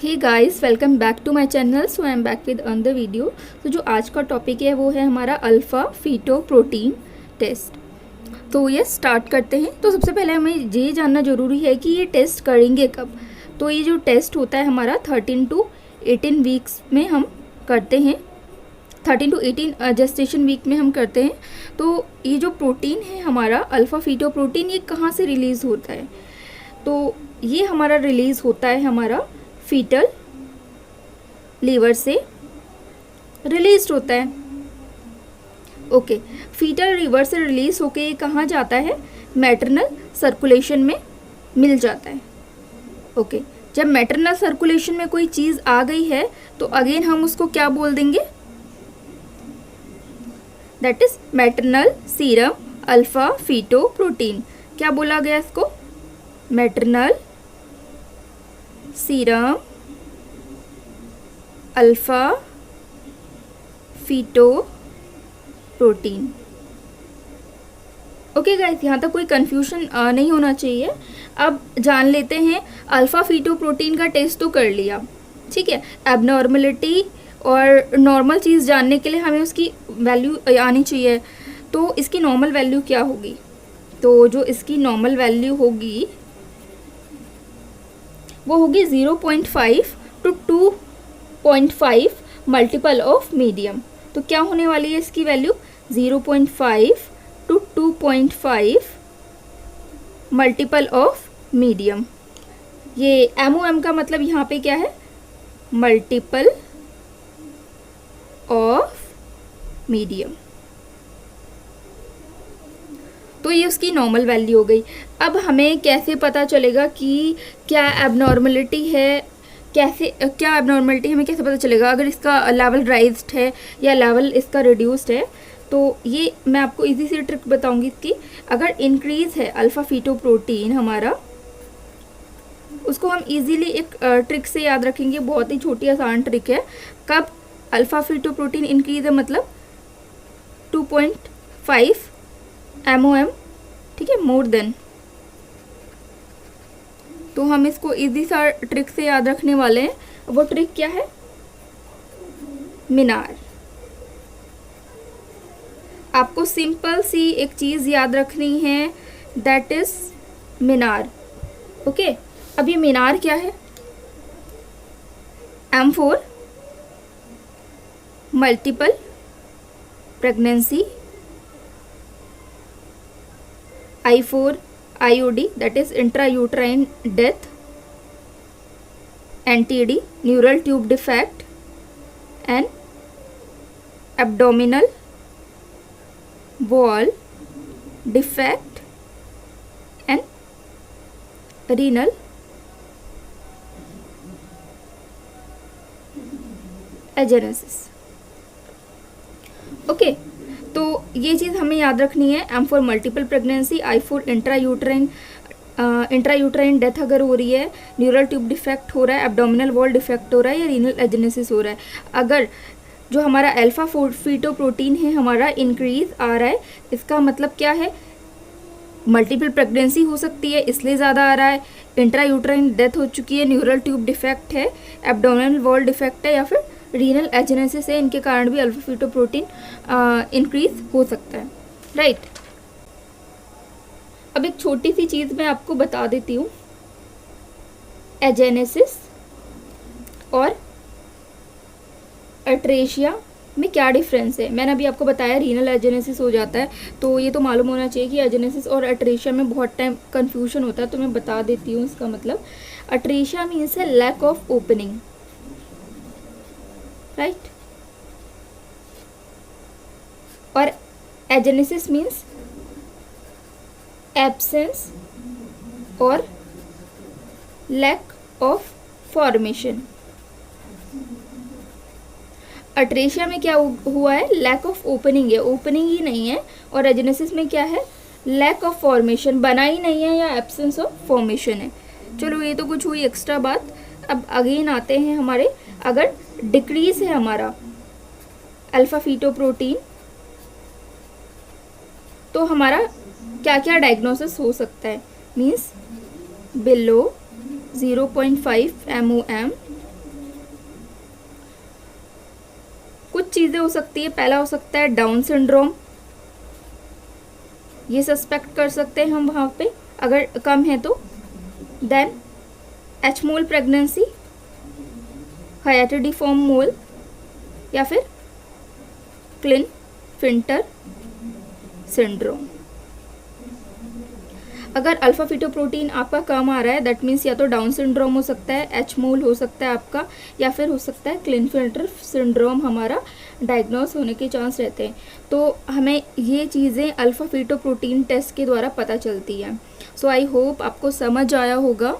Hey guys, welcome back to my channel. So I am back with another video. तो जो आज का topic है वो है हमारा अल्फ़ा फीटोप्रोटीन टेस्ट। तो ये स्टार्ट करते हैं। तो सबसे पहले हमें ये जानना ज़रूरी है कि ये टेस्ट करेंगे कब। तो ये जो टेस्ट होता है हमारा 13 to 18 वीक्स में हम करते हैं, 13 to 18 जेस्टेशन वीक में हम करते हैं। तो ये जो प्रोटीन है हमारा अल्फ़ा फीटोप्रोटीन, ये कहाँ से रिलीज़ होता है? तो ये हमारा रिलीज़ होता है हमारा फीटल लीवर से रिलीज होता है। ओके, फीटल लीवर से रिलीज होके ये कहाँ जाता है? मैटरनल सर्कुलेशन में मिल जाता है। ओके, जब मैटरनल सर्कुलेशन में कोई चीज़ आ गई है तो अगेन हम उसको क्या बोल देंगे? That is maternal serum alpha fetoprotein. क्या बोला गया इसको? Maternal serum alpha fetoprotein. Okay guys, यहाँ तक कोई कंफ्यूजन नहीं होना चाहिए। अब जान लेते हैं, अल्फा फीटोप्रोटीन का टेस्ट तो कर लिया, ठीक है। एबनॉर्मलिटी और नॉर्मल चीज़ जानने के लिए हमें उसकी वैल्यू आनी चाहिए। तो इसकी नॉर्मल वैल्यू क्या होगी? तो जो इसकी नॉर्मल वैल्यू होगी वो होगी 0.5 to 2.5 मल्टीपल ऑफ मीडियम। तो क्या होने वाली है इसकी value? 0.5 to 2.5 multiple of medium. ये MOM का मतलब यहाँ पे क्या है? Multiple of medium. तो ये उसकी नॉर्मल वैल्यू हो गई। अब हमें कैसे पता चलेगा कि क्या एबनॉर्मलिटी है? क्या एबनॉर्मलिटी हमें कैसे पता चलेगा अगर इसका लेवल राइज्ड है या लेवल इसका रिड्यूस्ड है? तो ये मैं आपको इजी सी ट्रिक बताऊंगी इसकी। अगर इंक्रीज है अल्फ़ा फीटोप्रोटीन हमारा, उसको हम इजीली एक ट्रिक से याद रखेंगे। बहुत ही छोटी आसान ट्रिक है। कब अल्फ़ा फीटोप्रोटीन इंक्रीज है मतलब 2.5 MOM, ठीक है, मोर देन। तो हम इसको इजी सा ट्रिक से याद रखने वाले हैं। वो ट्रिक क्या है? मीनार। आपको सिंपल सी एक चीज़ याद रखनी है, दैट इज मीनार। ओके, अब ये मीनार क्या है? M4 multiple pregnancy, I4 IUD that is intrauterine death, NTD neural tube defect and abdominal wall defect and renal agenesis। Okay, तो ये चीज़ हमें याद रखनी है। M4 multiple pregnancy, I4 intrauterine death अगर हो रही है, न्यूरल ट्यूब डिफेक्ट हो रहा है, एब्डोमिनल वॉल डिफेक्ट हो रहा है या रीनल एजेनेसिस हो रहा है। अगर जो हमारा अल्फा फीटोप्रोटीन है हमारा इंक्रीज आ रहा है, इसका मतलब क्या है? मल्टीपल प्रेगनेंसी हो सकती है इसलिए ज़्यादा आ रहा है, इंट्रायूट्राइन डेथ हो चुकी है, न्यूरल ट्यूब डिफेक्ट है, एब्डोमिनल वॉल डिफेक्ट है या फिर रीनल एजेनेसिस है। इनके कारण भी अल्फा फीटोप्रोटीन इंक्रीज हो सकता है, राइट। अब एक छोटी सी चीज़ मैं आपको बता देती हूँ। एजेनेसिस और अट्रेशिया में क्या डिफरेंस है? मैंने अभी आपको बताया रीनल एजेनेसिस हो जाता है, तो ये तो मालूम होना चाहिए कि एजेनेसिस और अट्रेशिया में बहुत टाइम कन्फ्यूजन होता है। तो मैं बता देती हूँ इसका मतलब। अट्रेशिया मीन्स है लैक ऑफ ओपनिंग, राइट, और एजेनेसिस मीन्स एब्सेंस और लैक ऑफ फॉर्मेशन। अट्रेशिया में क्या हुआ है? लैक ऑफ ओपनिंग है, ओपनिंग ही नहीं है। और एजेनेसिस में क्या है? लैक ऑफ फॉर्मेशन, बना ही नहीं है या एब्सेंस ऑफ फॉर्मेशन है। चलो, ये तो कुछ हुई एक्स्ट्रा बात। अब अगेन आते हैं हमारे, अगर डिक्रीज है हमारा अल्फा फीटोप्रोटीन तो हमारा क्या क्या डायग्नोसिस हो सकता है? मीन्स बिलो 0.5 MOM चीज़ें हो सकती है। पहला हो सकता है डाउन सिंड्रोम, ये सस्पेक्ट कर सकते हैं हम वहाँ पे अगर कम है तो। देन एच मोल प्रेगनेंसी, हाइएटिडिफॉर्म मोल, या फिर क्लिन-फिंटर सिंड्रोम। अगर अल्फा फीटोप्रोटीन आपका कम आ रहा है, दैट मीन्स या तो डाउन सिंड्रोम हो सकता है, एच मोल हो सकता है आपका, या फिर हो सकता है क्लिन-फिल्टर सिंड्रोम हमारा डायग्नोस होने के चांस रहते हैं। तो हमें ये चीज़ें अल्फा फीटोप्रोटीन टेस्ट के द्वारा पता चलती हैं। सो आई होप आपको समझ आया होगा